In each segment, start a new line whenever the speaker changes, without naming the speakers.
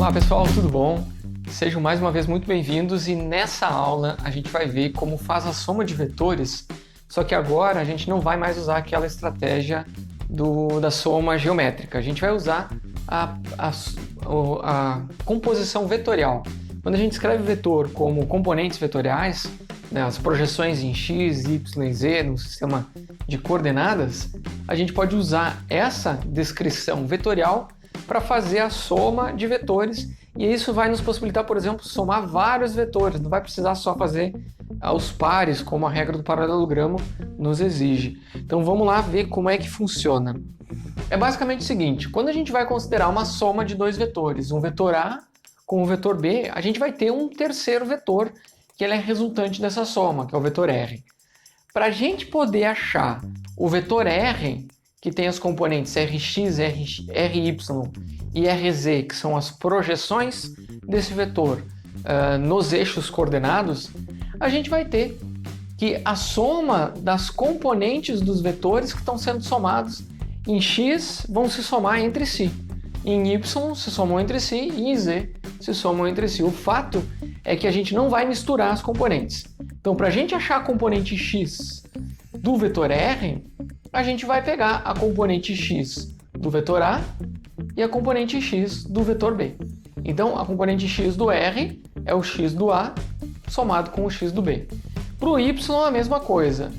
Olá pessoal, tudo bom? Sejam mais uma vez muito bem-vindos e nessa aula a gente vai ver como faz a soma de vetores, só que agora a gente não vai mais usar aquela estratégia da soma geométrica, a gente vai usar a composição vetorial. Quando a gente escreve vetor como componentes vetoriais, né, as projeções em x, y e z no sistema de coordenadas, a gente pode usar essa descrição vetorial para fazer a soma de vetores, e isso vai nos possibilitar, por exemplo, somar vários vetores, não vai precisar só fazer aos pares, como a regra do paralelogramo nos exige. Então vamos lá ver como é que funciona. É basicamente o seguinte, quando a gente vai considerar uma soma de dois vetores, um vetor A com o vetor B, a gente vai ter um terceiro vetor, que ele é resultante dessa soma, que é o vetor R. Para a gente poder achar o vetor R, que tem as componentes Rx, Ry e Rz, que são as projeções desse vetor nos eixos coordenados, a gente vai ter que a soma das componentes dos vetores que estão sendo somados em x vão se somar entre si, em y se somam entre si e em z se somam entre si. O fato é que a gente não vai misturar as componentes. Então, para a gente achar a componente x do vetor R, a gente vai pegar a componente x do vetor A e a componente x do vetor B. Então, a componente x do R é o x do A somado com o x do B. Para o y, a mesma coisa.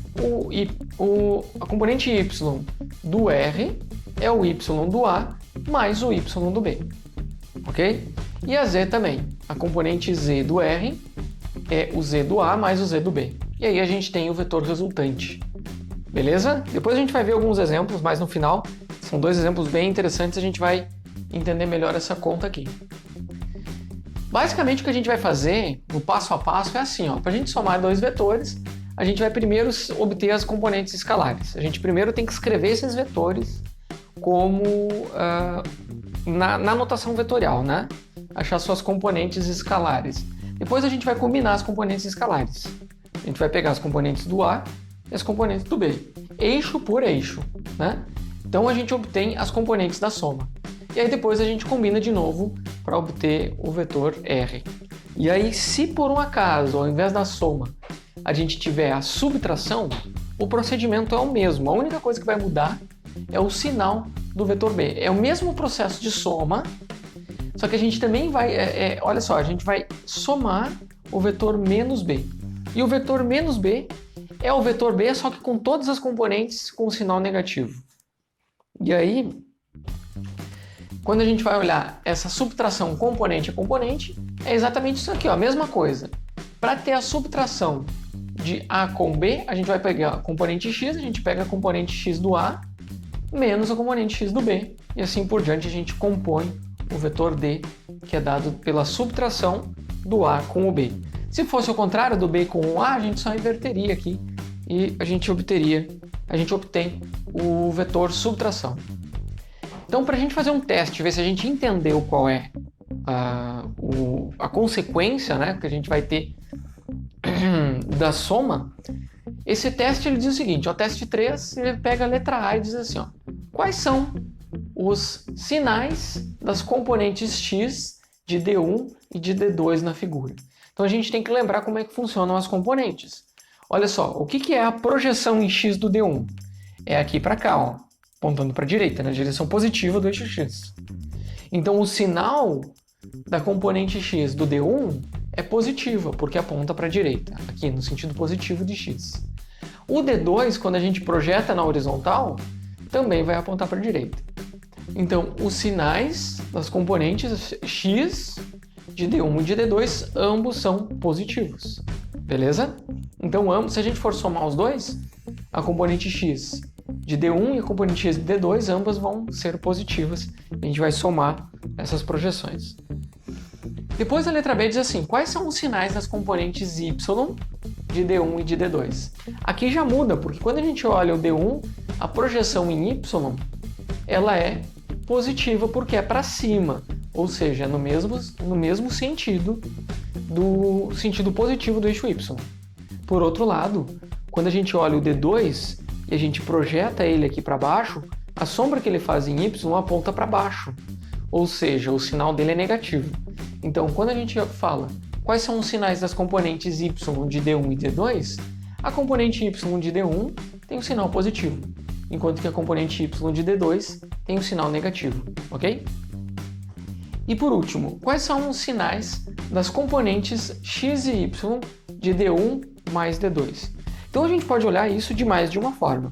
A componente y do R é o y do A mais o y do B. Ok? E a z também. A componente z do R é o z do A mais o z do B. E aí a gente tem o vetor resultante. Beleza? Depois a gente vai ver alguns exemplos, mas no final são dois exemplos bem interessantes, a gente vai entender melhor essa conta aqui. Basicamente o que a gente vai fazer no passo a passo é assim, para a gente somar dois vetores, a gente vai primeiro obter as componentes escalares. A gente primeiro tem que escrever esses vetores como na notação vetorial, né? Achar suas componentes escalares. Depois a gente vai combinar as componentes escalares. A gente vai pegar as componentes do A e as componentes do B, eixo por eixo, né? Então a gente obtém as componentes da soma. E aí depois a gente combina de novo para obter o vetor R. E aí, se por um acaso, ao invés da soma, a gente tiver a subtração, o procedimento é o mesmo. A única coisa que vai mudar é o sinal do vetor B. É o mesmo processo de soma, só que a gente também vai, olha só, a gente vai somar o vetor menos B. E o vetor menos B é o vetor B, só que com todas as componentes com o sinal negativo. E aí, quando a gente vai olhar essa subtração componente a componente, é exatamente isso aqui, a mesma coisa. Para ter a subtração de A com B, a gente vai pegar a componente x, a gente pega a componente x do A, menos a componente x do B, e assim por diante a gente compõe o vetor D, que é dado pela subtração do A com o B. Se fosse o contrário, do B com o A, a gente só inverteria aqui e a gente obtém o vetor subtração. Então, para a gente fazer um teste, ver se a gente entendeu qual é a consequência, né, que a gente vai ter da soma, esse teste ele diz o seguinte, o teste 3, ele pega a letra A e diz assim, quais são os sinais das componentes x de D1 e de D2 na figura. Então a gente tem que lembrar como é que funcionam as componentes. Olha só, o que é a projeção em x do D1? É aqui para cá, apontando para a direita, na direção positiva do eixo x. Então o sinal da componente x do D1 é positiva, porque aponta para a direita, aqui no sentido positivo de x. O D2, quando a gente projeta na horizontal, também vai apontar para a direita. Então, os sinais das componentes x de D1 e de D2, ambos são positivos. Beleza? Então, se a gente for somar os dois, a componente x de D1 e a componente x de D2, ambas vão ser positivas. A gente vai somar essas projeções. Depois a letra B diz assim, quais são os sinais das componentes y de D1 e de D2? Aqui já muda, porque quando a gente olha o D1, a projeção em y, ela é positiva porque é para cima, ou seja, no mesmo sentido do sentido positivo do eixo y. Por outro lado, quando a gente olha o D2 e a gente projeta ele aqui para baixo, a sombra que ele faz em y aponta para baixo. ou seja, o sinal dele é negativo. Então, quando a gente fala quais são os sinais das componentes y de D1 e D2, a componente y de D1 tem um sinal positivo, enquanto que a componente y de D2 tem um sinal negativo, ok? E por último, quais são os sinais das componentes x e y de D1 mais D2? Então a gente pode olhar isso de mais de uma forma.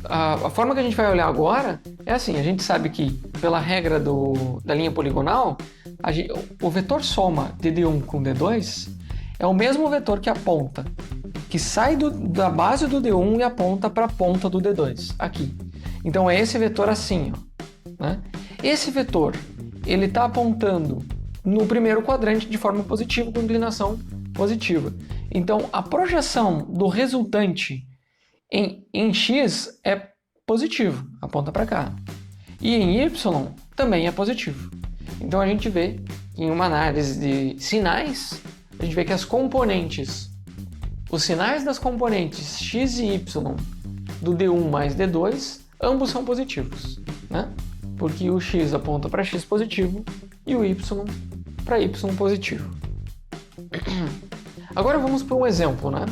A forma que a gente vai olhar agora é assim, a gente sabe que pela regra da linha poligonal, o vetor soma de D1 com D2 é o mesmo vetor que aponta, que sai da base do D1 e aponta para a ponta do D2, aqui. Então é esse vetor assim, ó, né? Esse vetor, ele está apontando no primeiro quadrante de forma positiva, com inclinação positiva. Então, a projeção do resultante em x é positivo, aponta para cá. E em y também é positivo. Então, a gente vê em uma análise de sinais, a gente vê que os sinais das componentes x e y do D1 mais D2, ambos são positivos, né? Porque o x aponta para x positivo e o y para y positivo. Agora vamos para um exemplo, né?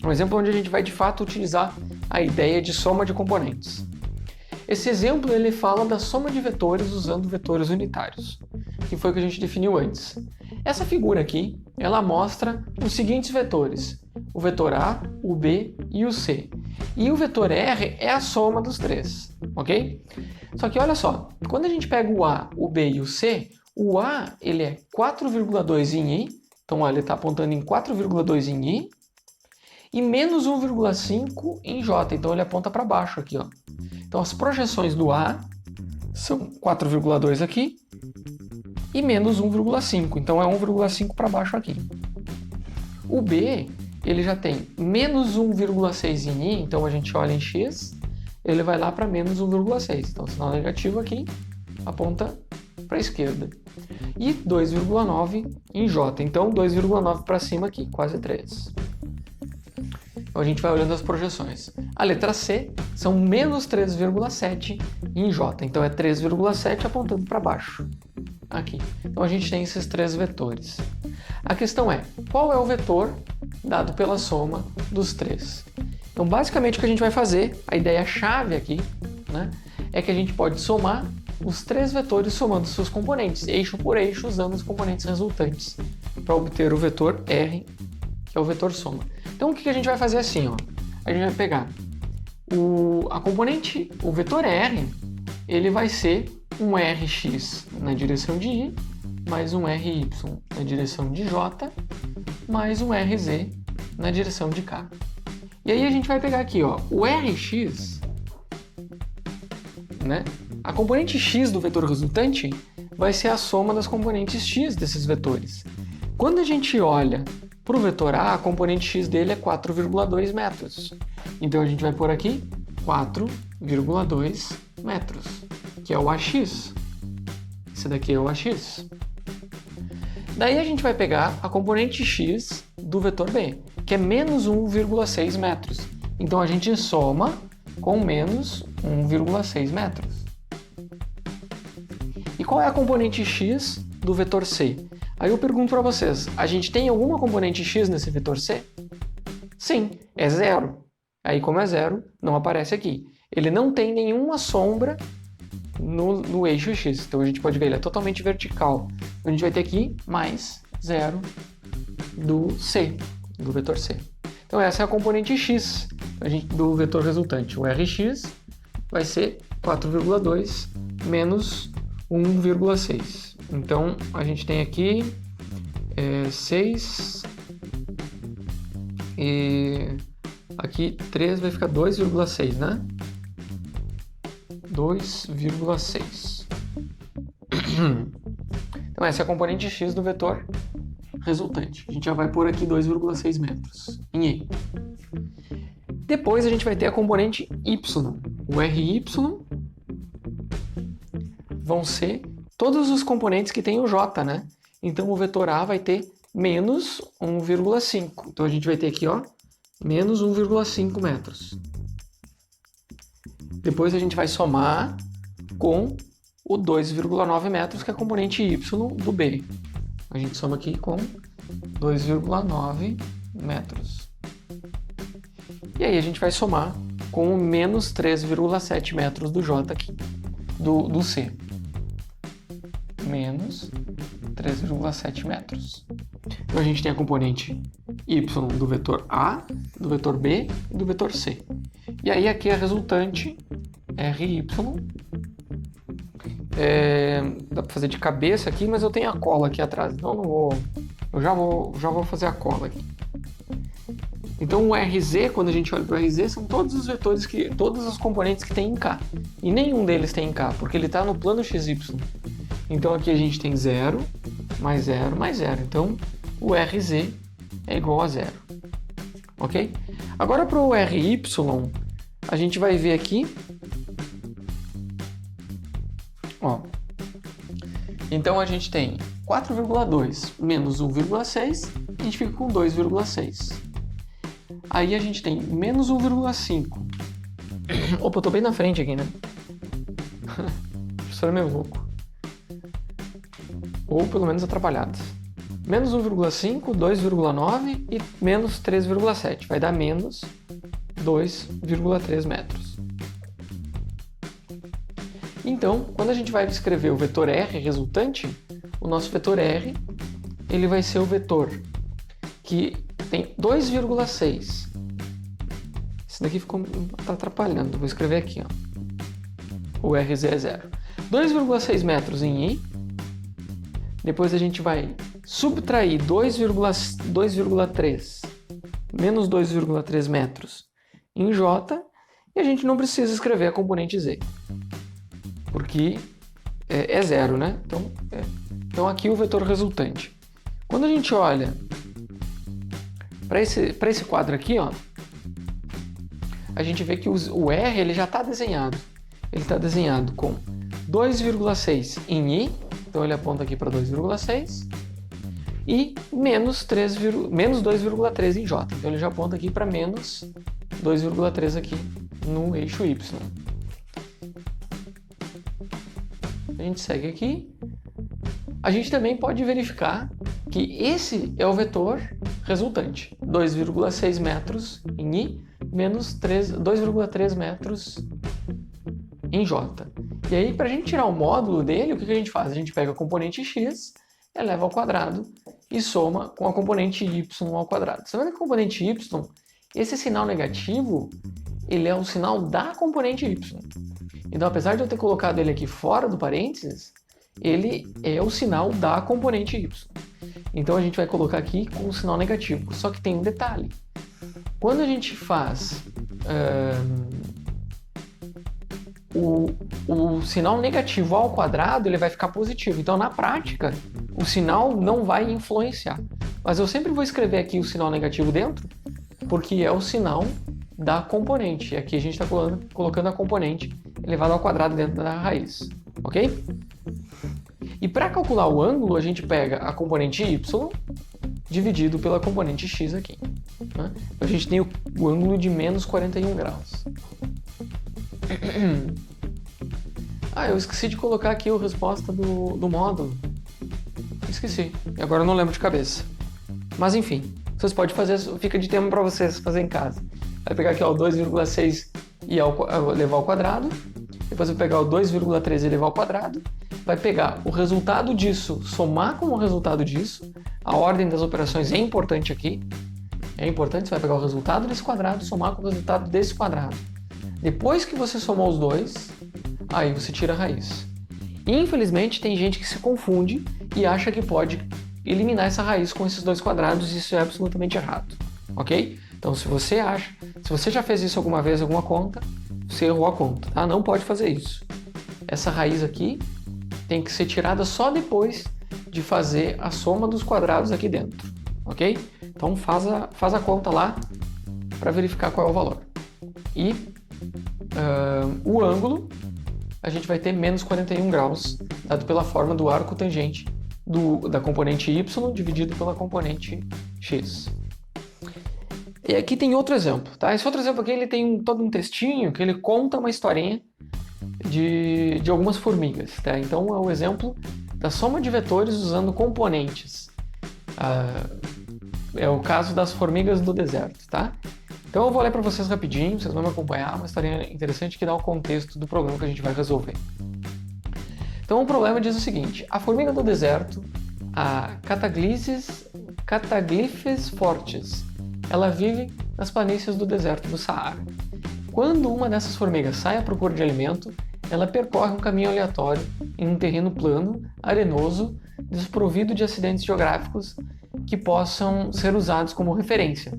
Um exemplo onde a gente vai de fato utilizar a ideia de soma de componentes. Esse exemplo ele fala da soma de vetores usando vetores unitários, que foi o que a gente definiu antes. Essa figura aqui, ela mostra os seguintes vetores: o vetor A, o B e o C. E o vetor R é a soma dos três, ok? Só que olha só, quando a gente pega o A, o B e o C, o A ele é 4,2 em I, então ó, ele está apontando em 4,2 em I, e menos 1,5 em J, então ele aponta para baixo aqui, ó. Então as projeções do A são 4,2 aqui e menos 1,5, então é 1,5 para baixo aqui. O B, ele já tem menos 1,6 em I, então a gente olha em X, ele vai lá para menos 1,6, então o sinal negativo aqui aponta para a esquerda. E 2,9 em J, então 2,9 para cima aqui, quase 3. Então a gente vai olhando as projeções. A letra C são menos 3,7 em J, então é 3,7 apontando para baixo, aqui. Então a gente tem esses três vetores. A questão é, qual é o vetor dado pela soma dos três? Então basicamente o que a gente vai fazer, a ideia-chave aqui, né, é que a gente pode somar os três vetores somando seus componentes, eixo por eixo, usando os componentes resultantes, para obter o vetor R, que é o vetor soma. Então o que a gente vai fazer assim, ó? A gente vai pegar o vetor R, ele vai ser um Rx na direção de I, mais um Ry na direção de J, mais um Rz na direção de K. E aí a gente vai pegar aqui, ó, o Rx, né? A componente x do vetor resultante vai ser a soma das componentes x desses vetores. Quando a gente olha para o vetor A, a componente x dele é 4,2 metros. Então a gente vai pôr aqui 4,2 metros, que é o AX. Esse daqui é o AX. Daí a gente vai pegar a componente x do vetor B, que é menos 1,6 metros. Então a gente soma com menos 1,6 metros. E qual é a componente x do vetor C? Aí eu pergunto para vocês, a gente tem alguma componente x nesse vetor C? Sim, é zero. Aí como é zero, não aparece aqui. Ele não tem nenhuma sombra no eixo x. Então a gente pode ver, ele é totalmente vertical. A gente vai ter aqui mais zero do C, do vetor C. Então essa é a componente x do vetor resultante. O Rx vai ser 4,2 menos 1,6. Então a gente tem aqui 6 e aqui 3 vai ficar 2,6, né? 2,6. Então essa é a componente x do vetor resultante. A gente já vai pôr aqui 2,6 metros em E. Depois a gente vai ter a componente y. O Ry vão ser todos os componentes que tem o J, né? Então o vetor A vai ter menos 1,5. Então a gente vai ter aqui, ó, menos 1,5 metros. Depois a gente vai somar com o 2,9 metros, que é a componente y do B. A gente soma aqui com 2,9 metros. E aí a gente vai somar com o menos 3,7 metros do J aqui, do C. Menos 3,7 metros. Então a gente tem a componente y do vetor A, do vetor B e do vetor C. E aí aqui a resultante RY. Dá para fazer de cabeça aqui, mas eu tenho a cola aqui atrás, então não vou. Eu já vou fazer a cola aqui. Então o RZ, quando a gente olha para o RZ, são todos os vetores todos os componentes que tem em K. E nenhum deles tem em K, porque ele está no plano XY. Então aqui a gente tem 0, mais 0, mais 0. Então o RZ é igual a 0. Ok? Agora para o RY, a gente vai ver aqui. Ó. Então a gente tem 4,2 menos 1,6, a gente fica com 2,6. Aí a gente tem menos 1,5. Opa, eu tô bem na frente aqui, né? O professor é meio louco. Ou pelo menos atrapalhado. Menos 1,5, 2,9 e menos 3,7. Vai dar menos 2,3 metros. Então, quando a gente vai escrever o vetor R resultante, o nosso vetor R ele vai ser o vetor que tem 2,6. Esse daqui tá atrapalhando. Vou escrever aqui, ó. O RZ é 0. 2,6 metros em I. Depois a gente vai subtrair 2,3 menos 2,3 metros em J. E a gente não precisa escrever a componente Z, porque é 0, né? Então aqui o vetor resultante. Quando a gente olha para esse quadro aqui, ó, a gente vê que o R ele já está desenhado. Ele está desenhado com 2,6 em I, então ele aponta aqui para 2,6, e menos 2,3 em J. Então ele já aponta aqui para menos 2,3 aqui no eixo Y. A gente segue aqui. A gente também pode verificar que esse é o vetor resultante. 2,6 metros em I, menos 2,3 metros em J. E aí, para a gente tirar o módulo dele, o que a gente faz? A gente pega a componente x, eleva ao quadrado e soma com a componente y ao quadrado. Você vê que a componente y, esse sinal negativo, ele é o sinal da componente y. Então, apesar de eu ter colocado ele aqui fora do parênteses, ele é o sinal da componente y. Então, a gente vai colocar aqui com o sinal negativo. Só que tem um detalhe. Quando a gente faz o sinal negativo ao quadrado, ele vai ficar positivo. Então, na prática, o sinal não vai influenciar. Mas eu sempre vou escrever aqui o sinal negativo dentro, porque é o sinal da componente. E aqui a gente está colocando a componente elevada ao quadrado dentro da raiz. Ok? E para calcular o ângulo, a gente pega a componente y dividido pela componente x aqui. Né? Então, a gente tem o ângulo de menos 41 graus. Eu esqueci de colocar aqui a resposta do módulo. Esqueci. E agora eu não lembro de cabeça. Mas enfim, vocês podem fazer, fica de tema para vocês fazer em casa. Vai pegar aqui ó, o 2,6 e levar ao quadrado. Depois vai pegar o 2,3 e levar ao quadrado. Vai pegar o resultado disso, somar com o resultado disso. A ordem das operações é importante aqui. É importante, você vai pegar o resultado desse quadrado, somar com o resultado desse quadrado. Depois que você somou os dois, aí você tira a raiz. Infelizmente, tem gente que se confunde e acha que pode eliminar essa raiz com esses dois quadrados, e isso é absolutamente errado, ok? Então, se você já fez isso alguma vez, alguma conta, você errou a conta, tá? Não pode fazer isso. Essa raiz aqui tem que ser tirada só depois de fazer a soma dos quadrados aqui dentro, ok? Então, faz a conta lá para verificar qual é o valor. E o ângulo, a gente vai ter menos 41 graus, dado pela forma do arco tangente da componente y dividido pela componente x. E aqui tem outro exemplo, tá? Esse outro exemplo aqui ele tem todo um textinho que ele conta uma historinha de algumas formigas, tá? Então é o exemplo da soma de vetores usando componentes. É o caso das formigas do deserto, tá? Então eu vou ler para vocês rapidinho, vocês vão me acompanhar, uma história interessante que dá o contexto do problema que a gente vai resolver. Então o problema diz o seguinte: a formiga do deserto, a Cataglyphes fortis, ela vive nas planícies do deserto do Saara. Quando uma dessas formigas sai à procura de alimento, ela percorre um caminho aleatório em um terreno plano, arenoso, desprovido de acidentes geográficos que possam ser usados como referência.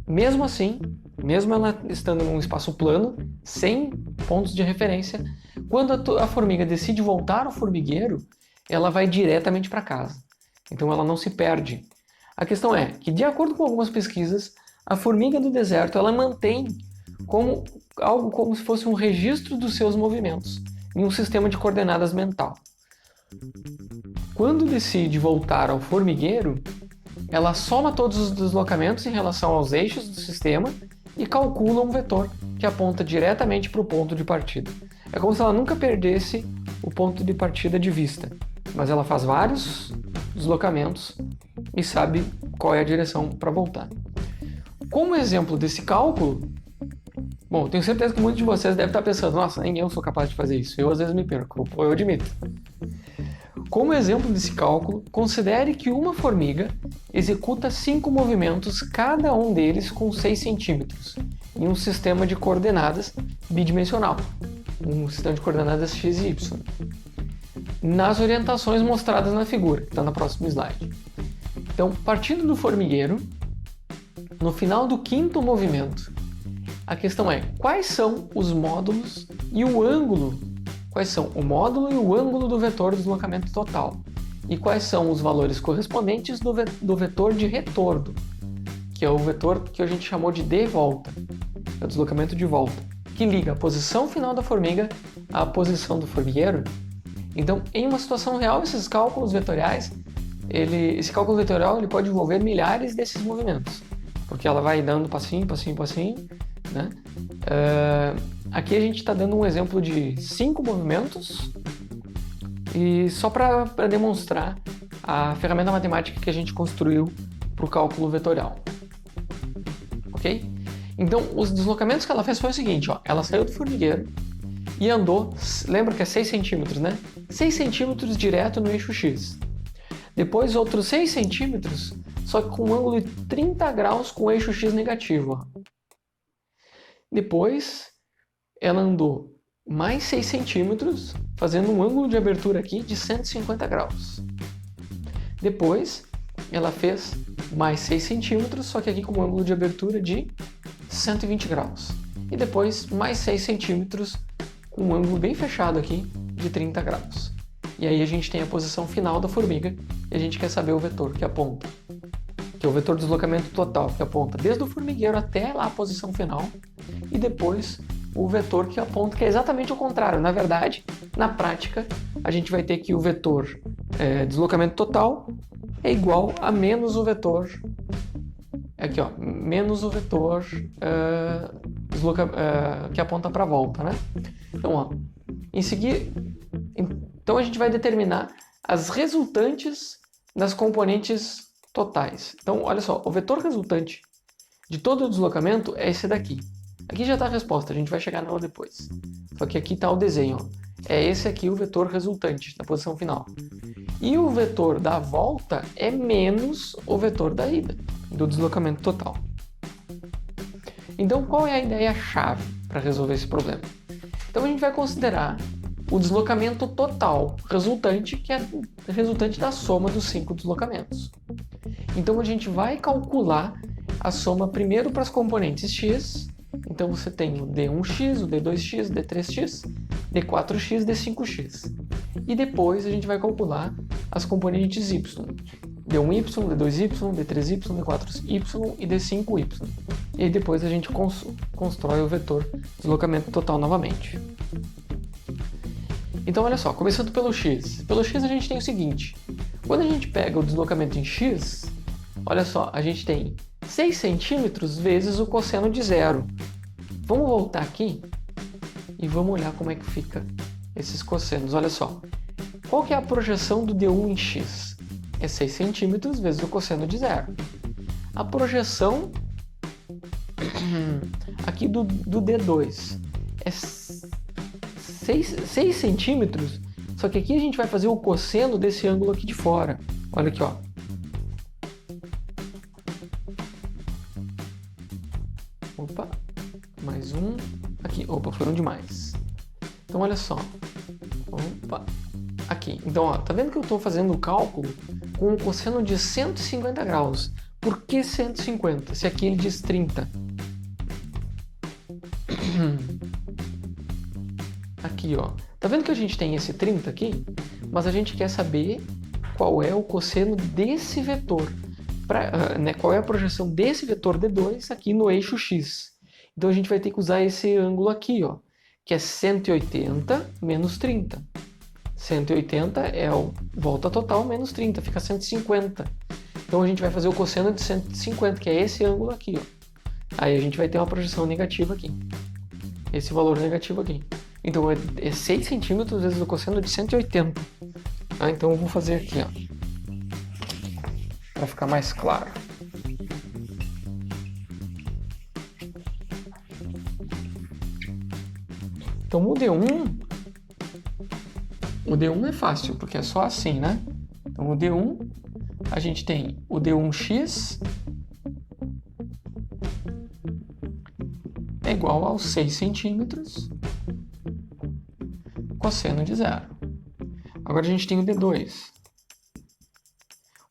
Mesmo assim, mesmo ela estando num espaço plano, sem pontos de referência, quando a formiga decide voltar ao formigueiro, ela vai diretamente para casa. Então ela não se perde. A questão é que, de acordo com algumas pesquisas, a formiga do deserto ela mantém algo como se fosse um registro dos seus movimentos em um sistema de coordenadas mental. Quando decide voltar ao formigueiro, ela soma todos os deslocamentos em relação aos eixos do sistema e calcula um vetor que aponta diretamente para o ponto de partida. É como se ela nunca perdesse o ponto de partida de vista, mas ela faz vários deslocamentos e sabe qual é a direção para voltar. Como exemplo desse cálculo, bom, tenho certeza que muitos de vocês devem estar pensando: nossa, nem eu sou capaz de fazer isso. Eu às vezes me perco, eu admito. Como exemplo desse cálculo, considere que uma formiga executa 5 movimentos, cada um deles com 6 centímetros, em um sistema de coordenadas bidimensional, um sistema de coordenadas x e y, nas orientações mostradas na figura, que está no próximo slide. Então, partindo do formigueiro, no final do 5º movimento, a questão é: quais são os módulos e o ângulo? Quais são o módulo e o ângulo do vetor de deslocamento total? E quais são os valores correspondentes do vetor de retorno, que é o vetor que a gente chamou de de volta, é o deslocamento de volta, que liga a posição final da formiga à posição do formigueiro? Então, em uma situação real, esses cálculos vetoriais, esse cálculo vetorial ele pode envolver milhares desses movimentos, porque ela vai dando passinho, passinho, passinho, né? Aqui a gente está dando um exemplo de 5 movimentos e só para demonstrar a ferramenta matemática que a gente construiu para o cálculo vetorial. Ok? Então, os deslocamentos que ela fez foi o seguinte: ó, ela saiu do formigueiro e andou, lembra que é 6 centímetros, né? 6 centímetros direto no eixo X. Depois outros 6 centímetros, só que com um ângulo de 30 graus com o eixo X negativo. Ó. Depois ela andou mais 6 centímetros, fazendo um ângulo de abertura aqui de 150 graus. Depois ela fez mais 6 centímetros, só que aqui com um ângulo de abertura de 120 graus. E depois mais 6 centímetros com um ângulo bem fechado aqui de 30 graus. E aí a gente tem a posição final da formiga e a gente quer saber o vetor que aponta, que é o vetor de deslocamento total, que aponta desde o formigueiro até lá a posição final, e depois o vetor que aponta, que é exatamente o contrário. Na verdade, na prática, a gente vai ter que o vetor deslocamento total é igual a menos o vetor, aqui ó, menos o vetor que aponta para a volta, né? Então, ó, em seguida, então a gente vai determinar as resultantes das componentes totais. Então, olha só, o vetor resultante de todo o deslocamento é esse daqui. Aqui já está a resposta, a gente vai chegar nela depois. Só que aqui está o desenho, ó. É esse aqui o vetor resultante da posição final. E o vetor da volta é menos o vetor da ida, do deslocamento total. Então, qual é a ideia-chave para resolver esse problema? Então, a gente vai considerar o deslocamento total resultante, que é resultante da soma dos 5 deslocamentos. Então, a gente vai calcular a soma primeiro para as componentes x. Então, você tem o D1x, o D2x, o D3x, D4x, D5x. E depois a gente vai calcular as componentes y. D1y, D2y, D3y, D4y e D5y. E aí depois a gente constrói o vetor deslocamento total novamente. Então, olha só, começando pelo x. Pelo x a gente tem o seguinte: quando a gente pega o deslocamento em x, olha só, a gente tem 6 centímetros vezes o cosseno de zero. Vamos voltar aqui e vamos olhar como é que fica esses cossenos. Olha só, qual que é a projeção do D1 em x? É 6 centímetros vezes o cosseno de zero. A projeção aqui do D2 é 6 centímetros, só que aqui a gente vai fazer o cosseno desse ângulo aqui de fora. Olha aqui, ó. Opa, mais um. Aqui, opa, foi um demais. Então, olha só. Opa, aqui. Então, ó, tá vendo que eu estou fazendo o cálculo com um cosseno de 150 graus. Por que 150? Se aqui ele diz 30. Aqui, ó. Tá vendo que a gente tem esse 30 aqui? Mas a gente quer saber qual é o cosseno desse vetor. Qual é a projeção desse vetor D2 aqui no eixo X. Então a gente vai ter que usar esse ângulo aqui, ó, que é 180 menos 30. 180 é o volta total menos 30, fica 150. Então a gente vai fazer o cosseno de 150, que é esse ângulo aqui, ó. Aí a gente vai ter uma projeção negativa aqui. Esse valor negativo aqui. Então é 6 centímetros vezes o cosseno de 180. Então eu vou fazer aqui, ó, para ficar mais claro. Então o D1 é fácil, porque é só assim, né? Então o D1, a gente tem o D1x é igual aos 6 centímetros cosseno de zero. Agora a gente tem o D2.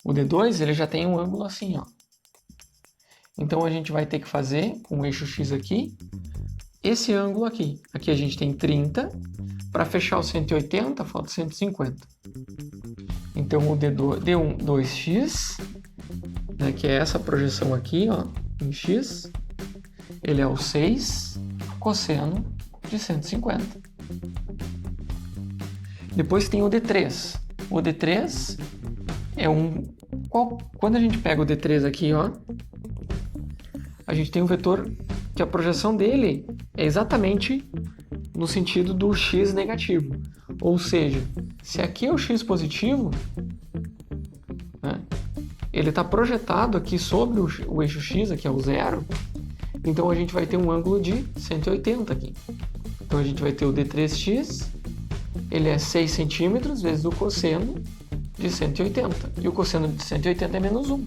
O D2 ele já tem um ângulo assim, ó. Então a gente vai ter que fazer com o eixo X aqui, esse ângulo aqui. Aqui a gente tem 30, para fechar o 180 falta 150. Então o D1, 2x, né, que é essa projeção aqui, ó, em x, ele é o 6 cosseno de 150. Depois tem o D3. O D3 é quando a gente pega o D3 aqui, ó, a gente tem um vetor que a projeção dele é exatamente no sentido do x negativo. Ou seja, se aqui é o x positivo, né, ele está projetado aqui sobre o eixo x, aqui é o zero, então a gente vai ter um ângulo de 180 aqui. Então a gente vai ter o D3x, ele é 6 centímetros vezes o cosseno de 180. E o cosseno de 180 é menos 1.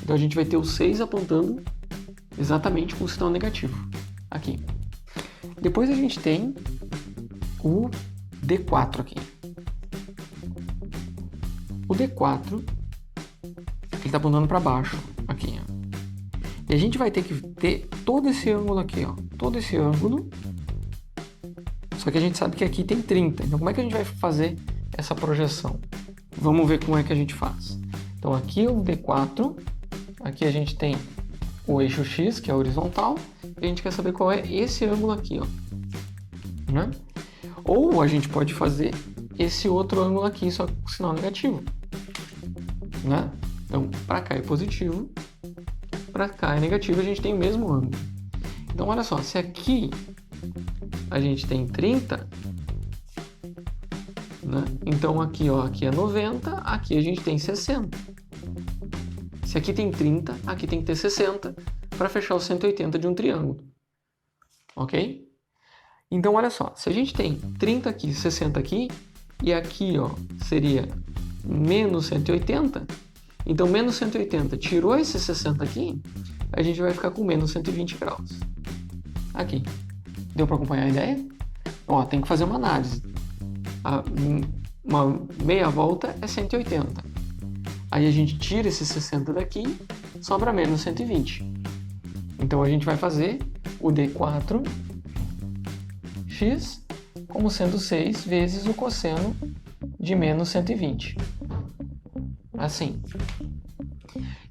Então a gente vai ter o 6 apontando exatamente com o sinal negativo aqui. Depois a gente tem o D4 aqui. O D4 ele está apontando para baixo aqui, ó. E a gente vai ter que ter todo esse ângulo aqui, ó, todo esse ângulo. Só que a gente sabe que aqui tem 30. Então como é que a gente vai fazer essa projeção? Vamos ver como é que a gente faz. Então aqui é o D4, aqui a gente tem o eixo X, que é horizontal, e a gente quer saber qual é esse ângulo aqui, ó, né? Ou a gente pode fazer esse outro ângulo aqui, só com sinal negativo, né? Então, para cá é positivo, para cá é negativo, a gente tem o mesmo ângulo. Então, olha só, se aqui a gente tem 30, né? Então aqui, ó, aqui é 90, aqui a gente tem 60. Se aqui tem 30, aqui tem que ter 60 para fechar o 180 de um triângulo. Ok? Então, olha só. Se a gente tem 30 aqui, 60 aqui, e aqui, ó, seria menos 180, então menos 180 tirou esse 60 aqui, a gente vai ficar com menos 120 graus. Aqui. Deu para acompanhar a ideia? Ó, tem que fazer uma análise. Uma meia volta é 180. Aí a gente tira esse 60 daqui, sobra menos 120. Então a gente vai fazer o D4x como sendo 6 vezes o cosseno de menos 120. Assim.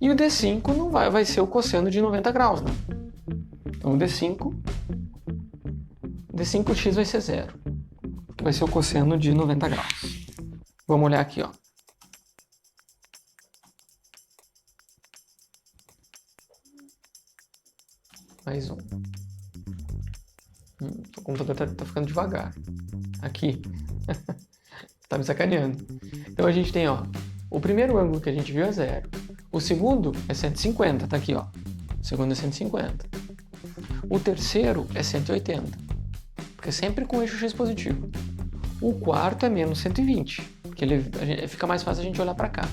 E o D5 não vai ser o cosseno de 90 graus, né? Então o D5x vai ser 0, que vai ser o cosseno de 90 graus. Vamos olhar aqui, ó. Mais um. computador tá ficando devagar. Aqui. Tá me sacaneando. Então a gente tem, ó, o primeiro ângulo que a gente viu é 0. O segundo é 150, tá aqui, ó. O segundo é 150. O terceiro é 180, porque é sempre com eixo x positivo. O quarto é menos 120, porque fica mais fácil a gente olhar para cá.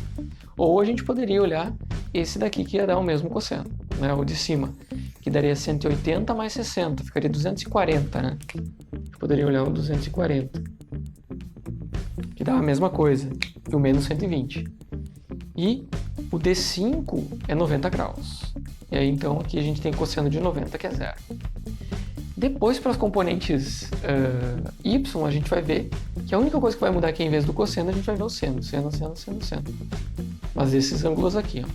Ou a gente poderia olhar esse daqui, que ia dar o mesmo cosseno, né? O de cima, que daria 180 mais 60, ficaria 240, né? A gente poderia olhar o 240, que dá a mesma coisa, que o menos 120. E o D5 é 90 graus. E aí, então, aqui a gente tem cosseno de 90, que é 0. Depois, para as componentes y, a gente vai ver que a única coisa que vai mudar aqui, em vez do cosseno, a gente vai ver o seno. Seno. Mas esses ângulos aqui, ó,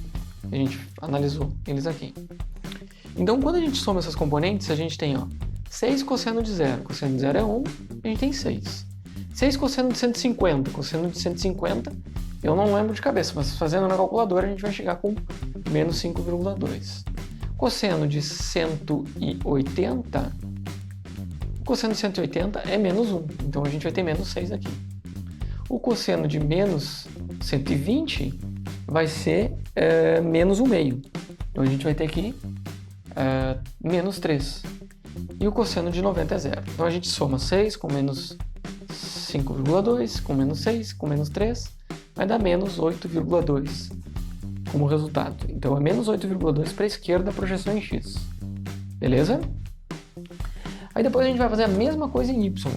a gente analisou eles aqui. Então, quando a gente soma essas componentes, a gente tem, ó, 6 cosseno de 0. Cosseno de 0 é 1, a gente tem 6. 6 cosseno de 150. Cosseno de 150, eu não lembro de cabeça, mas fazendo na calculadora a gente vai chegar com menos 5,2. Cosseno de 180, o cosseno de 180 é menos 1, então a gente vai ter menos 6 aqui. O cosseno de menos 120 vai ser menos 1,5, então a gente vai ter aqui menos 3. E o cosseno de 90 é 0. Então a gente soma 6 com menos 5,2, com menos 6, com menos 3, vai dar menos 8,2 como resultado. Então é menos 8,2 para a esquerda, projeção em x. Beleza? Aí depois a gente vai fazer a mesma coisa em y.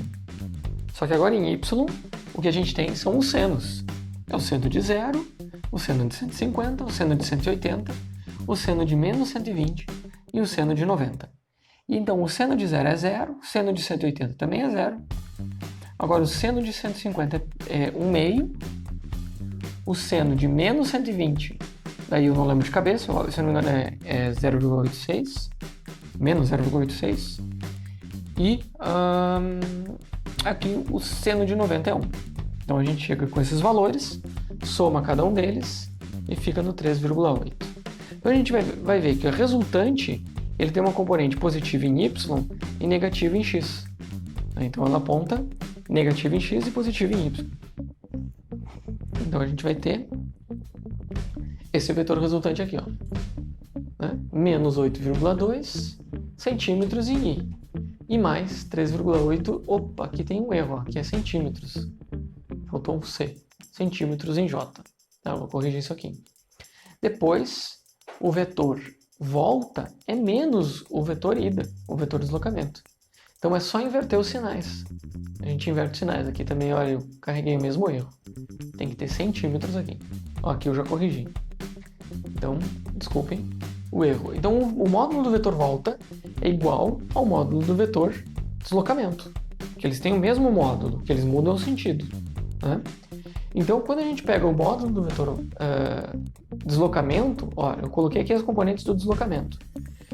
Só que agora em y, o que a gente tem são os senos. É o seno de 0, o seno de 150, o seno de 180, o seno de menos 120 e o seno de 90. E então o seno de 0 é 0, o seno de 180 também é 0. Agora o seno de 150 é 1,5. O seno de menos 120, daí eu não lembro de cabeça, se não me engano é 0,86, menos 0,86. E aqui o seno de 90 é 1. Então a gente chega com esses valores, soma cada um deles e fica no 3,8. Então a gente vai ver que o resultante ele tem uma componente positiva em y e negativa em x. Então ela aponta negativa em x e positiva em y. Então a gente vai ter esse vetor resultante aqui, ó, né? Menos 8,2 centímetros em i e mais 3,8, opa, aqui tem um erro, ó, aqui é centímetros, faltou um c, centímetros em j, tá? Vou corrigir isso aqui. Depois, o vetor volta é menos o vetor ida, o vetor deslocamento. Então é só inverter os sinais. A gente inverte os sinais. Aqui também, olha, eu carreguei o mesmo erro. Tem que ter centímetros aqui. Ó, aqui eu já corrigi. Então, desculpem o erro. Então, o módulo do vetor volta é igual ao módulo do vetor deslocamento. Que eles têm o mesmo módulo, que eles mudam o sentido, né? Então, quando a gente pega o módulo do vetor deslocamento, ó, eu coloquei aqui as componentes do deslocamento.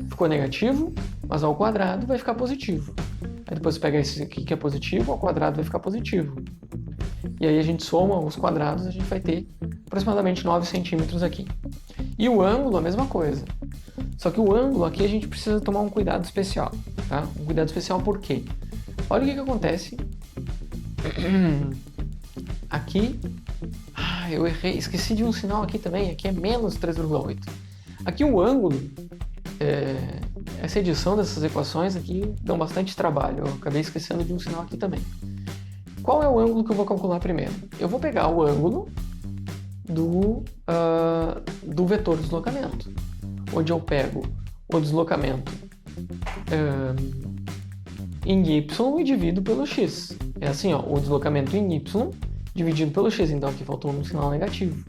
Ficou negativo, mas ao quadrado vai ficar positivo. Aí depois você pega esse aqui que é positivo, ao quadrado vai ficar positivo. E aí a gente soma os quadrados, a gente vai ter aproximadamente 9 centímetros aqui. E o ângulo, a mesma coisa. Só que o ângulo aqui a gente precisa tomar um cuidado especial, tá? Um cuidado especial por quê? Olha o que acontece. Aqui, eu errei, esqueci de um sinal aqui também, aqui é menos 3,8. Aqui o ângulo, essa edição dessas equações aqui dão bastante trabalho, eu acabei esquecendo de um sinal aqui também. Qual é o ângulo que eu vou calcular primeiro? Eu vou pegar o ângulo do vetor deslocamento, onde eu pego o deslocamento em y e divido pelo x. É assim, ó, o deslocamento em y dividido pelo x, então aqui faltou um sinal negativo.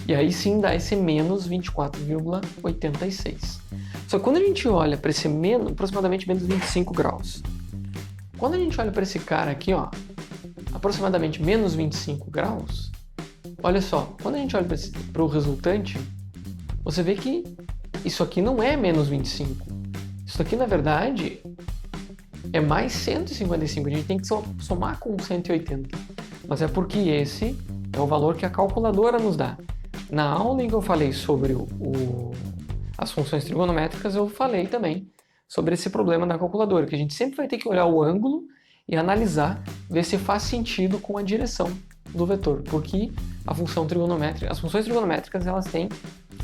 E aí sim dá esse menos 24,86. Só que quando a gente olha para esse aproximadamente menos 25 graus, quando a gente olha para esse cara aqui, ó, aproximadamente menos 25 graus, olha só, quando a gente olha para o resultante, você vê que isso aqui não é menos 25. Isso aqui, na verdade, é mais 155. A gente tem que somar com 180. Mas é porque esse é o valor que a calculadora nos dá. Na aula em que eu falei sobre as funções trigonométricas, eu falei também sobre esse problema da calculadora, que a gente sempre vai ter que olhar o ângulo e analisar, ver se faz sentido com a direção do vetor, porque a função trigonométrica, as funções trigonométricas, elas têm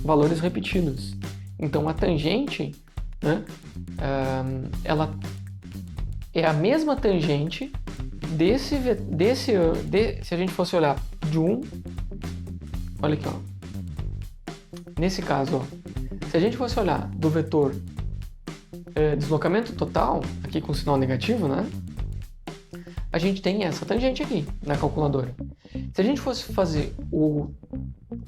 valores repetidos. Então a tangente, né, ela é a mesma tangente se a gente fosse olhar de olha aqui, ó. Nesse caso, ó, se a gente fosse olhar do vetor deslocamento total, aqui com sinal negativo, né? A gente tem essa tangente aqui na calculadora. Se a gente fosse fazer o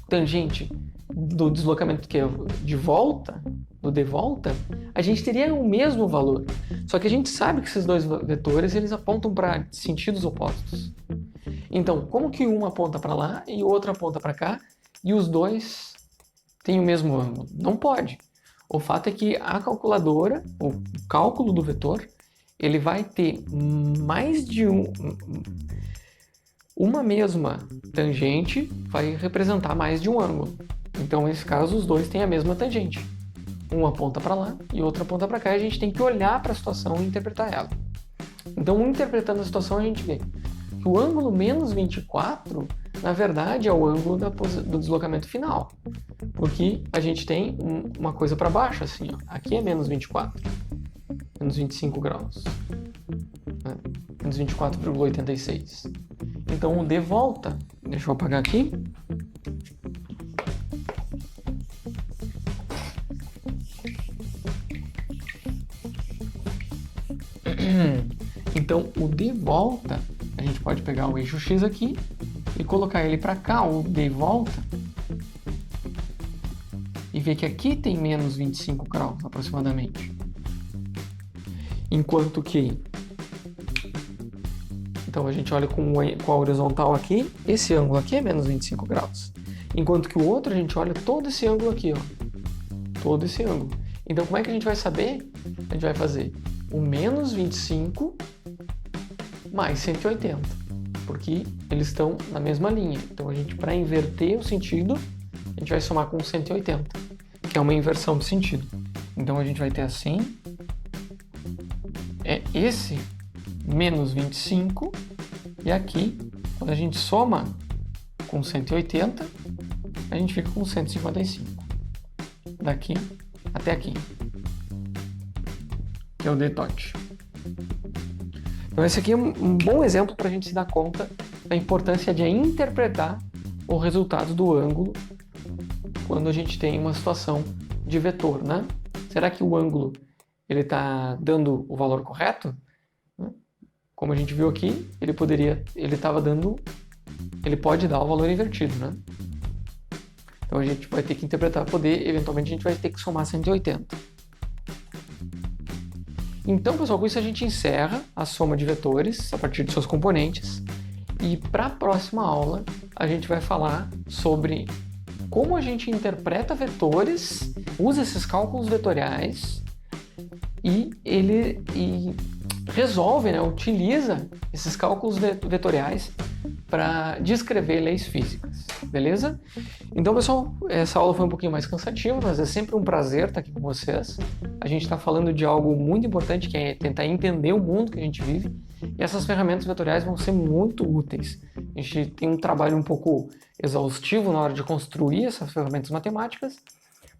tangente do deslocamento que é de volta, do de volta, a gente teria o mesmo valor. Só que a gente sabe que esses dois vetores, eles apontam para sentidos opostos. Então, como que um aponta para lá e o outro aponta para cá e os dois têm o mesmo ângulo? Não pode. O fato é que a calculadora, o cálculo do vetor, ele vai ter mais de uma mesma tangente vai representar mais de um ângulo. Então, nesse caso, os dois têm a mesma tangente. Um aponta para lá e outro aponta para cá, e a gente tem que olhar para a situação e interpretar ela. Então, interpretando a situação, a gente vê que o ângulo menos 24, na verdade, é o ângulo do deslocamento final. Porque a gente tem uma coisa para baixo, assim, ó. Aqui é menos 24, menos 25 graus, né? Menos 24,86. Então, o de volta, deixa eu apagar aqui. Então, o de volta, a gente pode pegar o eixo X aqui e colocar ele para cá, o de volta, e ver que aqui tem menos 25 graus, aproximadamente. Enquanto que... Então, a gente olha com a horizontal aqui, esse ângulo aqui é menos 25 graus. Enquanto que o outro, a gente olha todo esse ângulo aqui, ó. Todo esse ângulo. Então, como é que a gente vai saber? A gente vai fazer o menos 25 mais 180, porque eles estão na mesma linha. Então, a gente, para inverter o sentido, a gente vai somar com 180, que é uma inversão de sentido. Então, a gente vai ter assim, esse menos 25, e aqui, quando a gente soma com 180, a gente fica com 155. Daqui até aqui, que é o detote. Então esse aqui é um bom exemplo para a gente se dar conta da importância de interpretar o resultado do ângulo quando a gente tem uma situação de vetor, né? Será que o ângulo ele está dando o valor correto? Como a gente viu aqui, ele pode dar o valor invertido, né? Então a gente vai ter que interpretar, eventualmente a gente vai ter que somar 180. Então, pessoal, com isso a gente encerra a soma de vetores a partir de seus componentes. E para a próxima aula, a gente vai falar sobre como a gente interpreta vetores, usa esses cálculos vetoriais e resolve, né, utiliza esses cálculos vetoriais para descrever leis físicas, beleza? Então, pessoal, essa aula foi um pouquinho mais cansativa, mas é sempre um prazer estar aqui com vocês. A gente está falando de algo muito importante, que é tentar entender o mundo que a gente vive, e essas ferramentas vetoriais vão ser muito úteis. A gente tem um trabalho um pouco exaustivo na hora de construir essas ferramentas matemáticas,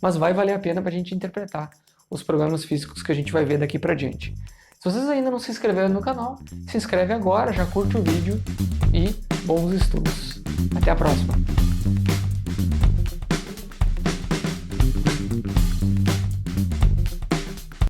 mas vai valer a pena para a gente interpretar os problemas físicos que a gente vai ver daqui para diante. Se vocês ainda não se inscreveram no canal, se inscreve agora, já curte o vídeo e bons estudos. Até a próxima!